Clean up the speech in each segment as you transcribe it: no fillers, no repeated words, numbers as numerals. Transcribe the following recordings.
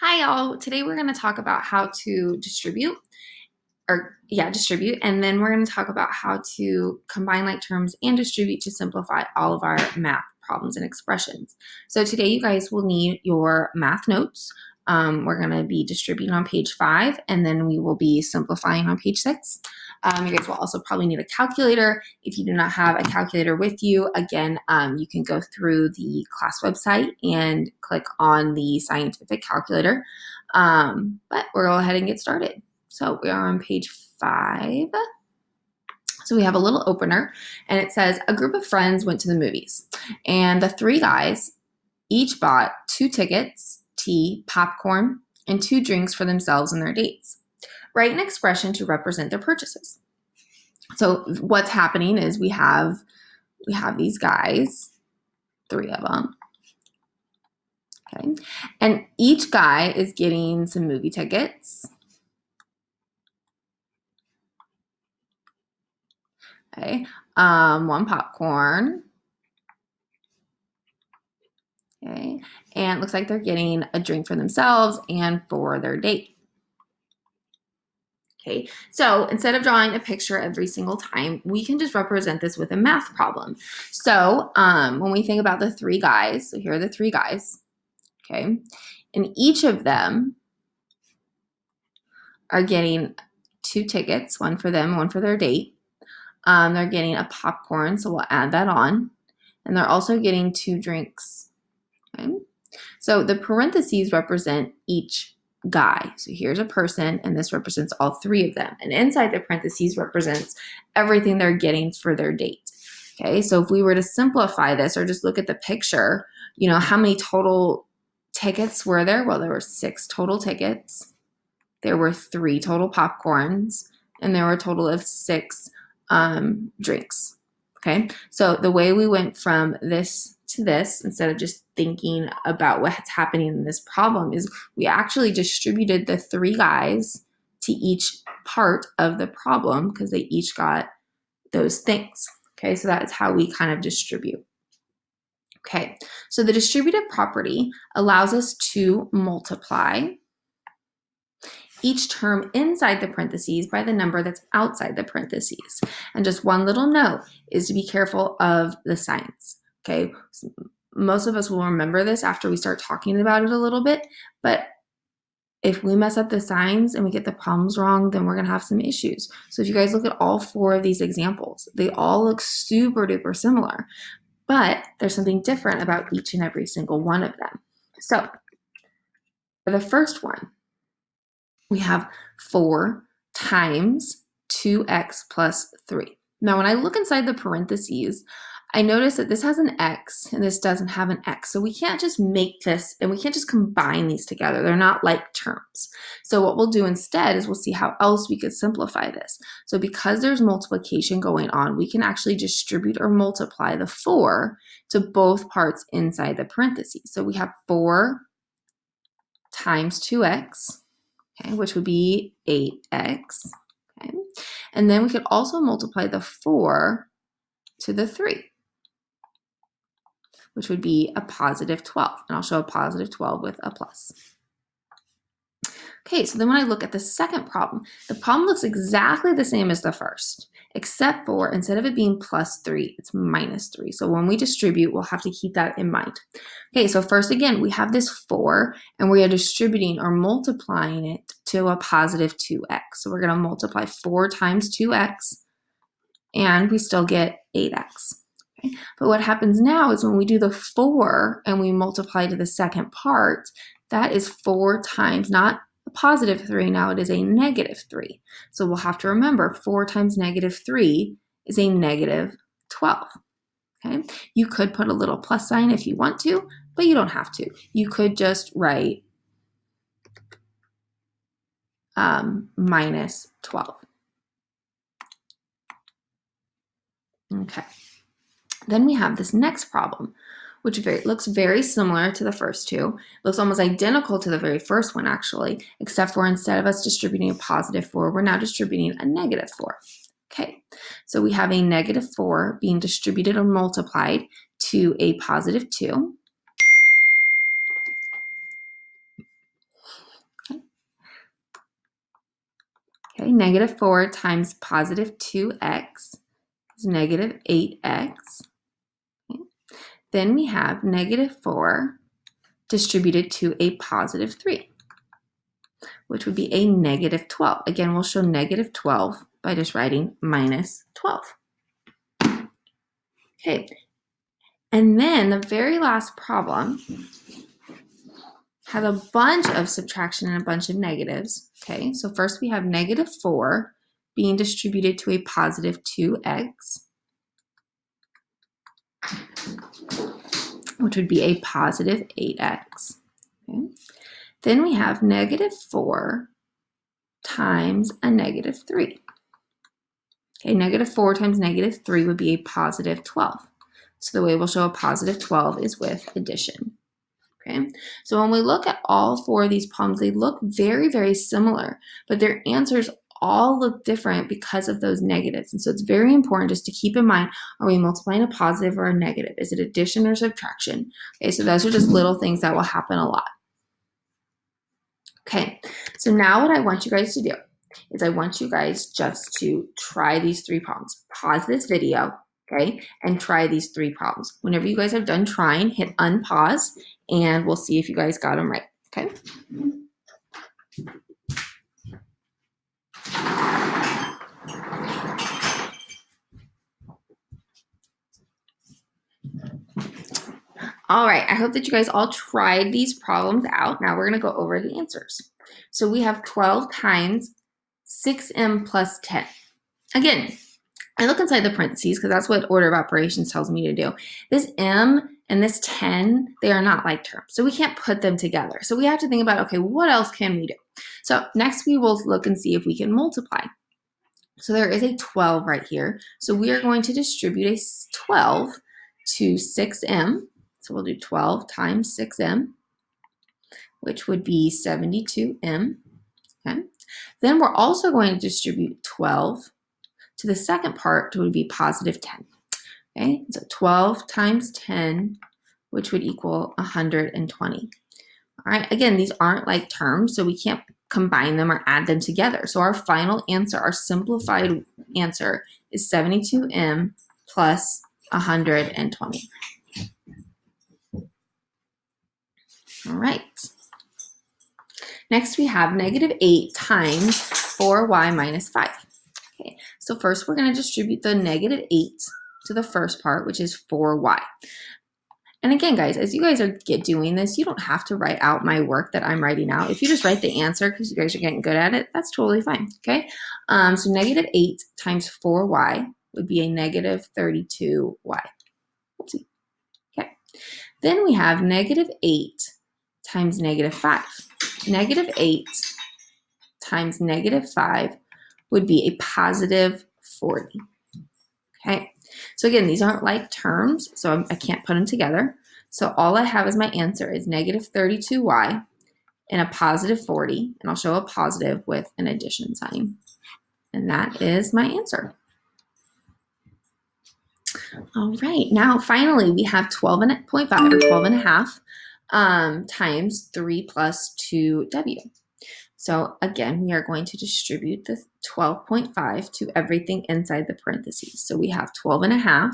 Hi, y'all. Today we're going to talk about how to distribute, and then we're going to talk about how to combine like terms and distribute to simplify all of our math problems and expressions. So today you guys will need your math notes. We're going to be distributing on page 5, and then we will be simplifying on page 6. You guys will also probably need a calculator. If you do not have a calculator with you, again, you can go through the class website and click on the scientific calculator. But we'll go ahead and get started. So we are on page 5. So we have a little opener, and it says, a group of friends went to the movies, and the 3 guys each bought 2 tickets, tea, popcorn, and 2 drinks for themselves and their dates. Write an expression to represent their purchases. So what's happening is we have these guys, 3 of them. Okay. And each guy is getting some movie tickets. Okay. 1 popcorn. Okay. And it looks like they're getting a drink for themselves and for their date. Okay, so instead of drawing a picture every single time, we can just represent this with a math problem. So when we think about the 3 guys, so here are the 3 guys, okay, and each of them are getting 2 tickets, one for them, one for their date. They're getting a popcorn, so we'll add that on, and they're also getting 2 drinks. Okay, so the parentheses represent each guy. So here's a person, and this represents all 3 of them. And inside the parentheses represents everything they're getting for their date. Okay, so if we were to simplify this or just look at the picture, how many total tickets were there? Well, there were 6 total tickets. There were 3 total popcorns, and there were a total of 6 drinks. Okay, so the way we went from this to this, instead of just thinking about what's happening in this problem, is we actually distributed the 3 guys to each part of the problem because they each got those things. Okay, so that's how we kind of distribute. Okay, so the distributive property allows us to multiply each term inside the parentheses by the number that's outside the parentheses. And just one little note is to be careful of the signs. Okay, most of us will remember this after we start talking about it a little bit, but if we mess up the signs and we get the problems wrong, then we're going to have some issues. So if you guys look at all 4 of these examples, they all look super duper similar, but there's something different about each and every single one of them. So for the first one, we have 4 times 2x plus 3. Now, when I look inside the parentheses, I notice that this has an x and this doesn't have an x. So we can't just make this and we can't just combine these together. They're not like terms. So what we'll do instead is we'll see how else we could simplify this. So because there's multiplication going on, we can actually distribute or multiply the 4 to both parts inside the parentheses. So we have 4 times 2x. Okay, which would be 8x. Okay, and then we could also multiply the 4 to the 3, which would be a positive 12. And I'll show a positive 12 with a plus. Okay, so then when I look at the second problem, the problem looks exactly the same as the first, except for instead of it being plus 3, it's minus 3. So when we distribute, we'll have to keep that in mind. Okay, so first again, we have this 4, and we are distributing or multiplying it to a positive 2x. So we're going to multiply 4 times 2x, and we still get 8x. Okay? But what happens now is when we do the 4 and we multiply to the second part, that is 4 times, not a positive 3, now it is a negative 3. So we'll have to remember 4 times negative 3 is a negative 12. Okay, you could put a little plus sign if you want to, but you don't have to. You could just write minus 12. Okay, then we have this next problem, which looks very similar to the first 2. It looks almost identical to the very first one, actually, except for instead of us distributing a positive 4, we're now distributing a negative 4. Okay, so we have a negative 4 being distributed or multiplied to a positive 2. Okay, negative 4 times positive 2x is negative 8x. Okay. Then we have negative 4 distributed to a positive 3, which would be a negative 12. Again, we'll show negative 12 by just writing minus 12. Okay, and then the very last problem has a bunch of subtraction and a bunch of negatives. Okay, so first we have negative 4 being distributed to a positive 2x, which would be a positive 8x. Okay. Then we have negative 4 times a negative 3. Okay, negative 4 times negative 3 would be a positive 12. So the way we'll show a positive 12 is with addition. Okay, so when we look at all 4 of these problems, they look very, very similar, but their answers all look different because of those negatives. And so it's very important just to keep in mind, are we multiplying a positive or a negative? Is it addition or subtraction? Okay, so those are just little things that will happen a lot. Okay, so now what I want you guys to do is I want you guys just to try these 3 problems. Pause this video, okay, and try these 3 problems. Whenever you guys have done trying, hit unpause, and we'll see if you guys got them right, okay? All right, I hope that you guys all tried these problems out. Now we're gonna go over the answers. So we have 12 times 6m plus 10. Again, I look inside the parentheses because that's what order of operations tells me to do. This m and this 10, they are not like terms. So we can't put them together. So we have to think about, okay, what else can we do? So next we will look and see if we can multiply. So there is a 12 right here. So we are going to distribute a 12 to 6m. So we'll do 12 times 6m, which would be 72m. Okay. Then we're also going to distribute 12 to the second part, which would be positive 10. Okay, so 12 times 10, which would equal 120. All right, again, these aren't like terms, so we can't combine them or add them together. So our final answer, our simplified answer, is 72m plus 120. All right. Next, we have negative 8 times 4y minus 5. Okay, so first we're going to distribute the negative 8 to the first part, which is 4y. And again, guys, as you guys are doing this, you don't have to write out my work that I'm writing out. If you just write the answer because you guys are getting good at it, that's totally fine, okay? So negative 8 times 4y would be a negative 32y. Oopsie. Okay. Then we have negative 8 times negative 5. Negative 8 times negative 5 would be a positive 40. Okay, so again, these aren't like terms, so I can't put them together. So all I have as my answer is negative 32y and a positive 40, and I'll show a positive with an addition sign. And that is my answer. All right, now finally we have 12.5 or 12 and a half times 3 plus 2w. So again, we are going to distribute the 12.5 to everything inside the parentheses. So we have 12 and a half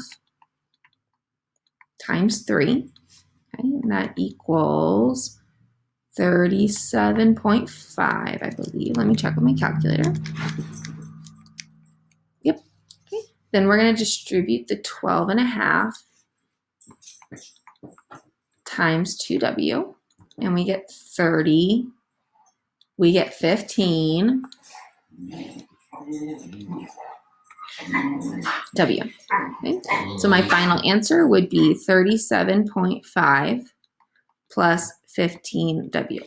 times 3, okay, and that equals 37.5, I believe. Let me check with my calculator. Yep. Okay. Then we're going to distribute the 12 and a half times 2w, and we get 30. We get 15 W. Okay. So my final answer would be 37.5 plus 15 W.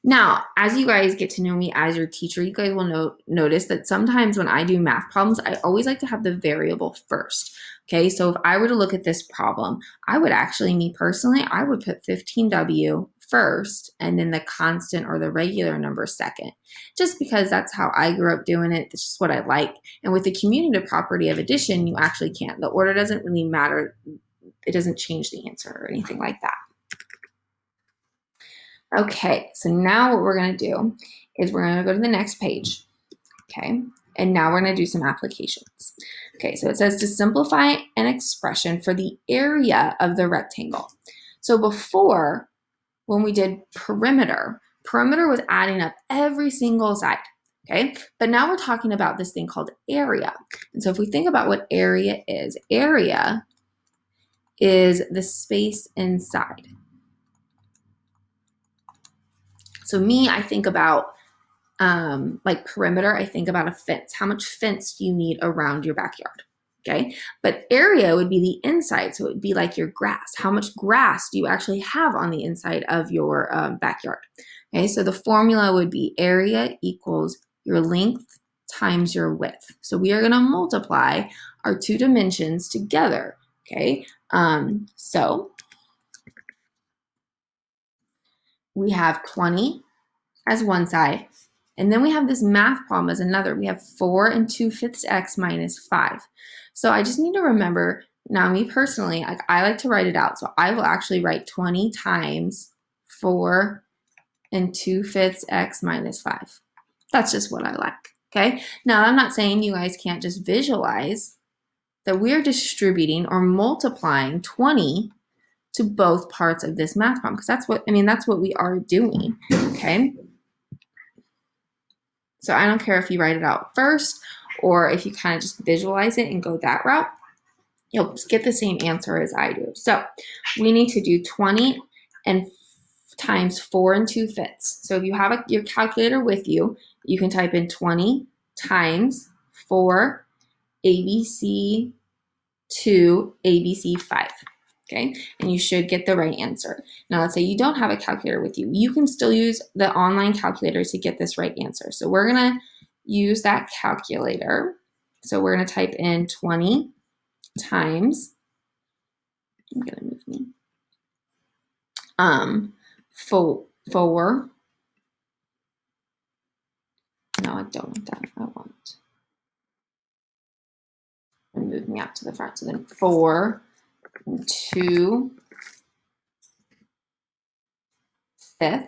Now, as you guys get to know me as your teacher, you guys will notice that sometimes when I do math problems, I always like to have the variable first. Okay, so if I were to look at this problem, I would actually, me personally, I would put 15W first and then the constant or the regular number second, just because that's how I grew up doing it. It's just what I like. And with the commutative property of addition, you actually can't. The order doesn't really matter. It doesn't change the answer or anything like that. Okay, so now what we're going to do is we're going to go to the next page. Okay, and now we're going to do some applications. Okay, so it says to simplify an expression for the area of the rectangle. So before, when we did perimeter was adding up every single side. Okay, but now we're talking about this thing called area. And so if we think about what area is the space inside. So me, I think about like perimeter, I think about a fence. How much fence do you need around your backyard? Okay, but area would be the inside, so it would be like your grass. How much grass do you actually have on the inside of your backyard? Okay, so the formula would be area equals your length times your width. So we are going to multiply our two dimensions together. Okay, so we have 20 as one side, and then we have this math problem as another. We have 4 and 2/5 x minus 5. So I just need to remember, now me personally, I like to write it out. So I will actually write 20 times 4 and 2/5 x minus 5. That's just what I like, okay? Now I'm not saying you guys can't just visualize that we're distributing or multiplying 20 to both parts of this math problem, because that's what we are doing, okay? So I don't care if you write it out first or if you kind of just visualize it and go that route, you'll get the same answer as I do. So we need to do 20 and times 4 and 2/5. So if you have your calculator with you, you can type in 20 times 4 ABC 2 ABC 5. Okay, and you should get the right answer. Now, let's say you don't have a calculator with you. You can still use the online calculator to get this right answer. So we're going to use that calculator. So we're going to type in 20 times, I'm going to move me, 4. No, I don't want that. I want to move me out to the front. So then 4 and 2/5. Right.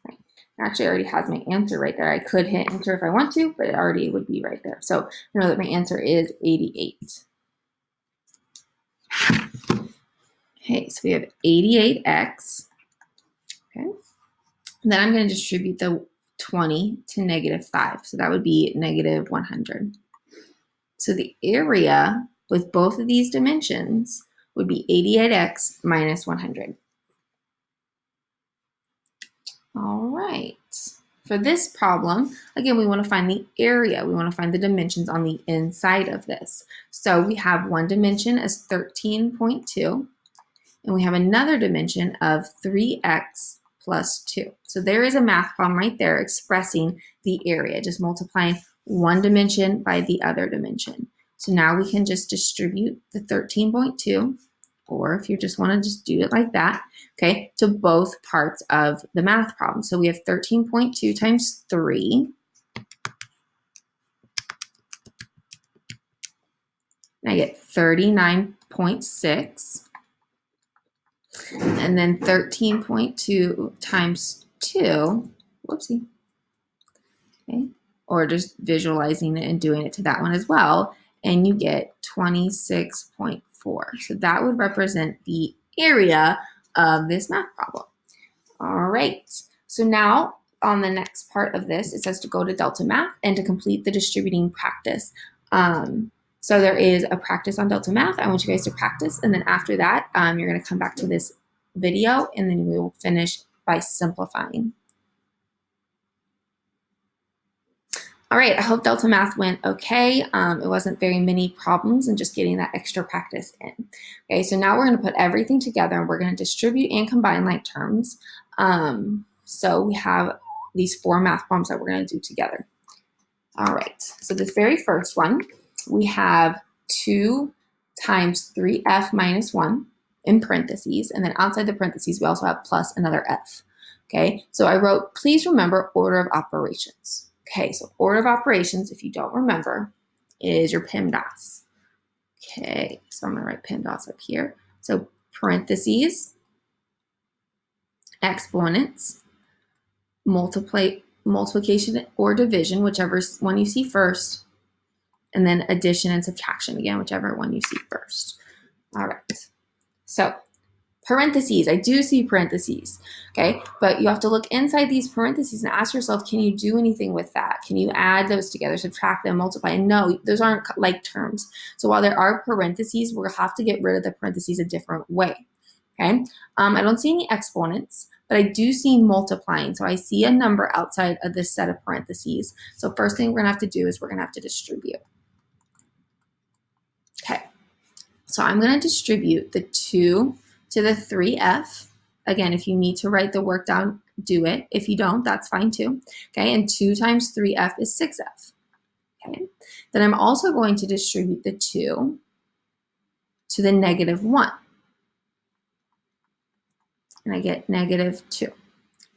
It actually already has my answer right there. I could hit enter if I want to, but it already would be right there. So I know that my answer is 88. Okay, so we have 88x. Okay. And then I'm going to distribute the 20 to -5. So that would be -100. So the area with both of these dimensions would be 88x minus 100. All right. For this problem, again, we want to find the area. We want to find the dimensions on the inside of this. So we have one dimension as 13.2, and we have another dimension of 3x plus 2. So there is a math problem right there expressing the area, just multiplying one dimension by the other dimension. So now we can just distribute the 13.2, or if you just want to just do it like that, okay, to both parts of the math problem. So we have 13.2 times 3. And I get 39.6. And then 13.2 times 2, whoopsie, okay, or just visualizing it and doing it to that one as well, and you get 26.4. So that would represent the area of this math problem. All right, so now on the next part of this, it says to go to Delta Math and to complete the distributing practice. So there is a practice on Delta Math. I want you guys to practice, and then after that, you're going to come back to this video, and then we will finish by simplifying. All right, I hope Delta Math went okay. It wasn't very many problems and just getting that extra practice in. Okay, so now we're going to put everything together and we're going to distribute and combine like terms. So we have these 4 math problems that we're going to do together. All right, so this very first one, we have 2 times 3f minus 1 in parentheses, and then outside the parentheses, we also have plus another f. Okay, so I wrote, please remember order of operations. Okay, so order of operations, if you don't remember, is your PEMDAS. Okay, so I'm going to write PEMDAS up here. So parentheses, exponents, multiplication or division, whichever one you see first, and then addition and subtraction, again, whichever one you see first. All right, so parentheses, I do see parentheses, okay? But you have to look inside these parentheses and ask yourself, can you do anything with that? Can you add those together, subtract them, multiply? And no, those aren't like terms. So while there are parentheses, we'll have to get rid of the parentheses a different way, okay? I don't see any exponents, but I do see multiplying. So I see a number outside of this set of parentheses. So first thing we're gonna have to do is we're gonna have to distribute. Okay, so I'm gonna distribute the 2 to the 3f. Again, if you need to write the work down, do it. If you don't, that's fine too. Okay, and 2 times 3f is 6f. Okay, then I'm also going to distribute the 2 to the -1. And I get -2.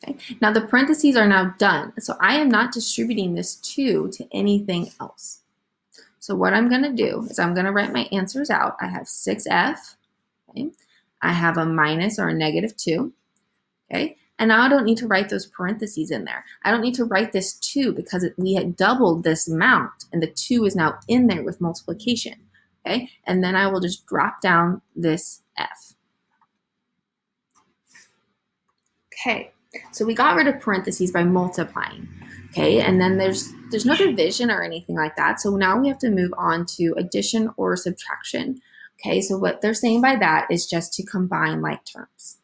Okay, now the parentheses are now done. So I am not distributing this 2 to anything else. So what I'm gonna do is I'm gonna write my answers out. I have 6f, okay? I have a minus or a -2, okay? And now I don't need to write those parentheses in there. I don't need to write this 2 because we had doubled this amount and the 2 is now in there with multiplication, okay? And then I will just drop down this f. Okay, so we got rid of parentheses by multiplying, okay? And then there's no division or anything like that. So now we have to move on to addition or subtraction. Okay, so what they're saying by that is just to combine like terms.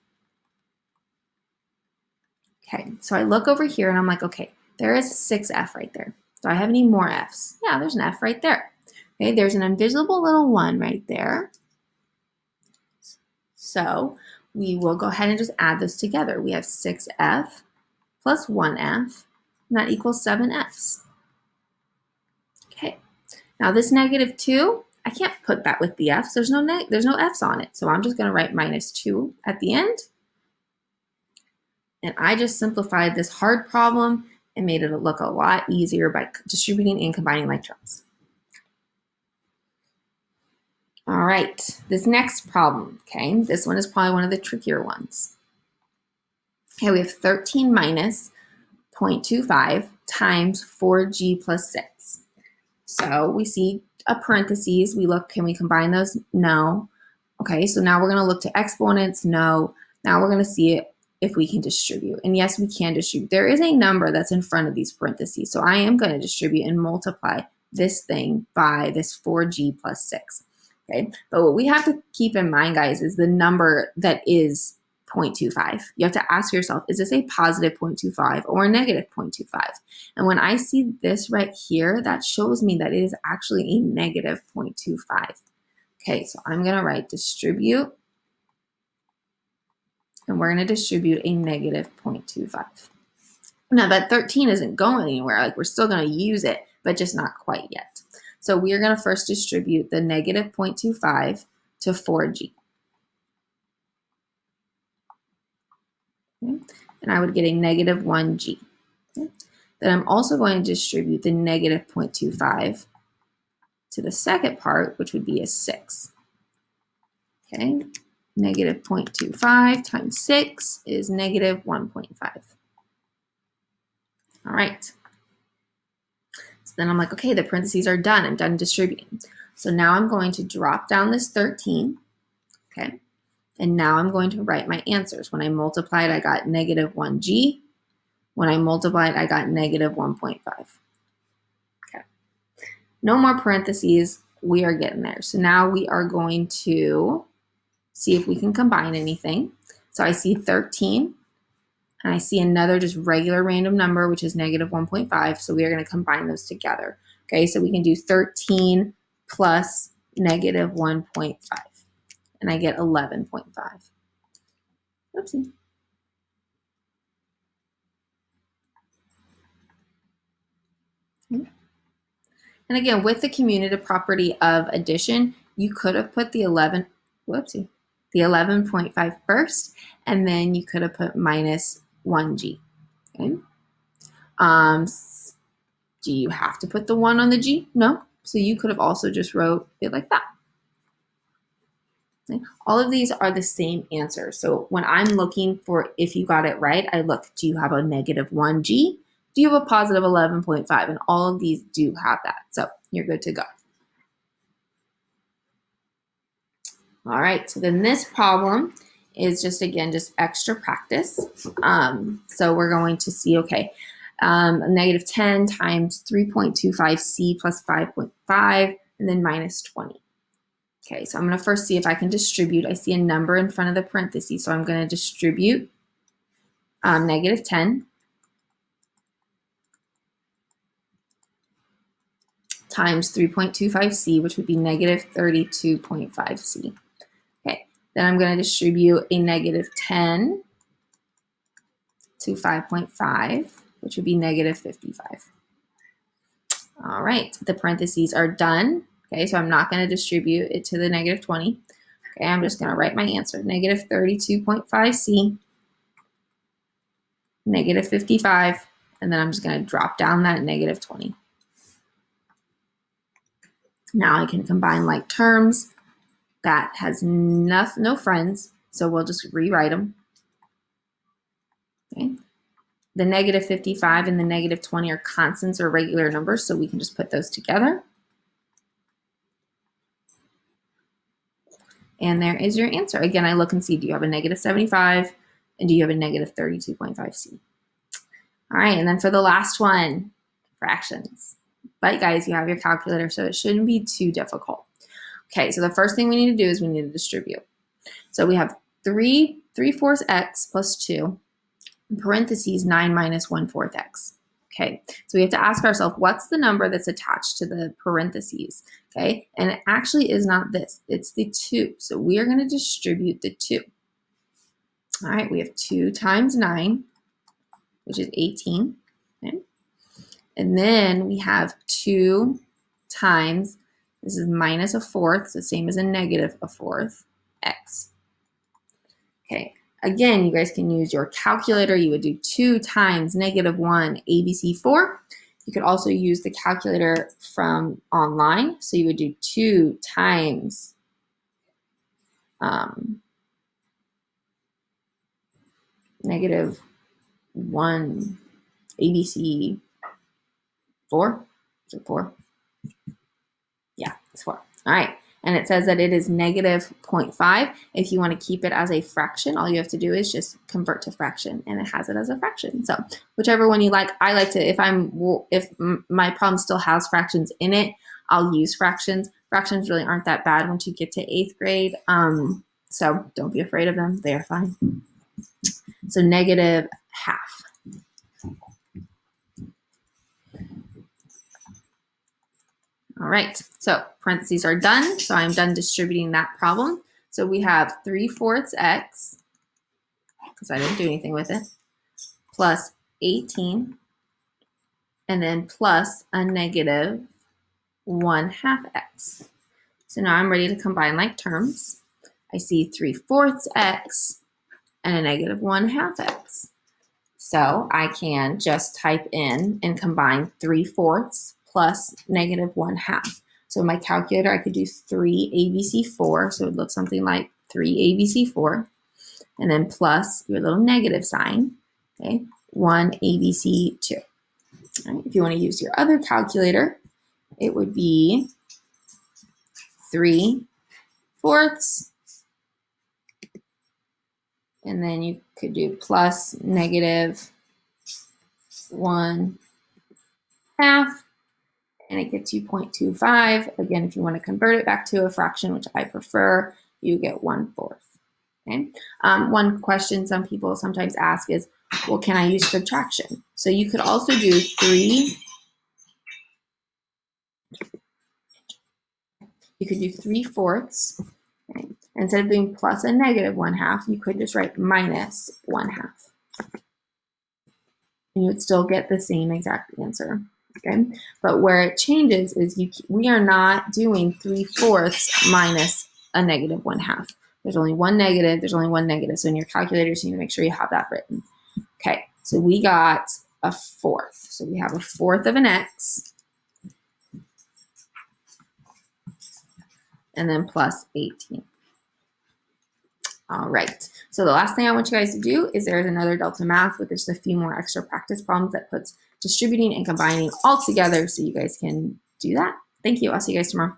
Okay, so I look over here and I'm like, okay, there is 6f right there. Do I have any more f's? Yeah, there's an f right there. Okay, there's an invisible little 1 right there. So we will go ahead and just add those together. We have 6f plus 1f, and that equals 7f's. Okay, now this -2, I can't put that with the f's. There's no f's on it. So I'm just gonna write -2 at the end. And I just simplified this hard problem and made it look a lot easier by distributing and combining like terms. All right, this next problem, okay, this one is probably one of the trickier ones. Okay, we have 13 minus 0.25 times 4g plus 6. So we see a parentheses. We look, can we combine those? No. Okay, so now we're going to look to exponents. No. Now we're going to see it if we can distribute. And yes, we can distribute. There is a number that's in front of these parentheses. So I am going to distribute and multiply this thing by this 4g plus 6. Okay, but what we have to keep in mind, guys, is the number that is 0.25. You have to ask yourself, is this a positive 0.25 or a negative 0.25? And when I see this right here, that shows me that it is actually a negative 0.25. Okay, so I'm going to write distribute, and we're going to distribute a negative 0.25. Now that 13 isn't going anywhere, like we're still going to use it, but just not quite yet. So we are going to first distribute the negative 0.25 to 4g. Okay. And I would get a negative 1g. Okay. Then I'm also going to distribute the negative 0.25 to the second part, which would be a 6. Okay, negative 0.25 times 6 is negative 1.5. All right. So then I'm like, okay, the parentheses are done. I'm done distributing. So now I'm going to drop down this 13, okay? And now I'm going to write my answers. When I multiplied, I got negative 1g. When I multiplied, I got negative 1.5. Okay. No more parentheses. We are getting there. So now we are going to see if we can combine anything. So I see 13, and I see another just regular random number, which is negative 1.5. So we are going to combine those together. Okay, so we can do 13 plus negative 1.5. And I get 11.5. Oopsie. And again, with the commutative property of addition, you could have put the 11.5 first, and then you could have put minus 1g. Okay. Do you have to put the 1 on the g? No. So you could have also just wrote it like that. Okay? All of these are the same answer. So when I'm looking for if you got it right, I look, do you have a -1g? Do you have a positive 11.5? And all of these do have that. So you're good to go. All right, so then this problem is just, again, just extra practice. So we're going to see, okay, -10 times 3.25c plus 5.5, and then minus 20. Okay, so I'm going to first see if I can distribute. I see a number in front of the parentheses, so I'm going to distribute -10 times 3.25c, which would be -32.5c. Okay, then I'm going to distribute a -10 to 5.5, which would be -55. All right, the parentheses are done. Okay, so I'm not going to distribute it to the -20. Okay, I'm just going to write my answer. -32.5c, -55, and then I'm just going to drop down that -20. Now I can combine like terms. That has no friends, so we'll just rewrite them. Okay. The -55 and the -20 are constants or regular numbers, so we can just put those together. And there is your answer. Again, I look and see, do you have a -75 and do you have a -32.5c? All right, and then for the last one, fractions. But guys, you have your calculator, so it shouldn't be too difficult. Okay, so the first thing we need to do is we need to distribute. So we have 3/4 x plus 2, in parentheses 9 minus 1/4 x. Okay, so we have to ask ourselves, what's the number that's attached to the parentheses? Okay, and it actually is not this, it's the 2. So we are going to distribute the 2. All right, we have 2 times 9, which is 18. Okay, and then we have 2 times, this is -1/4, so same as a -1/4, x. Okay, again, you guys can use your calculator. You would do 2 times -1 ABC4. You could also use the calculator from online. So you would do 2 times -1 ABC4. Is it 4? Yeah, it's 4. All right. And it says that it is -0.5. If you want to keep it as a fraction, all you have to do is just convert to fraction, and it has it as a fraction. So whichever one you like. I like to, if my problem still has fractions in it, I'll use fractions. Fractions really aren't that bad once you get to 8th grade. So don't be afraid of them. They are fine. So -1/2. All right, so parentheses are done. So I'm done distributing that problem. So we have 3/4 x, because I didn't do anything with it, plus 18, and then plus a -1/2 x. So now I'm ready to combine like terms. I see 3/4 x and a -1/2 x. So I can just type in and combine 3/4 plus -1/2. So my calculator, I could do 3ABC4. So it looks something like 3ABC4. And then plus your little negative sign, okay, 1ABC2. All right, if you want to use your other calculator, it would be 3/4. And then you could do plus -1/2. And it gets you 0.25. Again, if you want to convert it back to a fraction, which I prefer, you get 1/4. Okay. One question some people sometimes ask is, well, can I use subtraction? So you could also do 3. You could do 3/4. Okay. Instead of doing plus a -1/2, you could just write -1/2. And you would still get the same exact answer. Okay, but where it changes is we are not doing 3/4 minus a -1/2. There's only one negative. There's only one negative. So in your calculators, you need to make sure you have that written. Okay, so we got a 4th. So we have a 4th of an x, and then plus 18. All right. So the last thing I want you guys to do is there's another Delta Math with just a few more extra practice problems that puts distributing and combining all together so you guys can do that. Thank you. I'll see you guys tomorrow.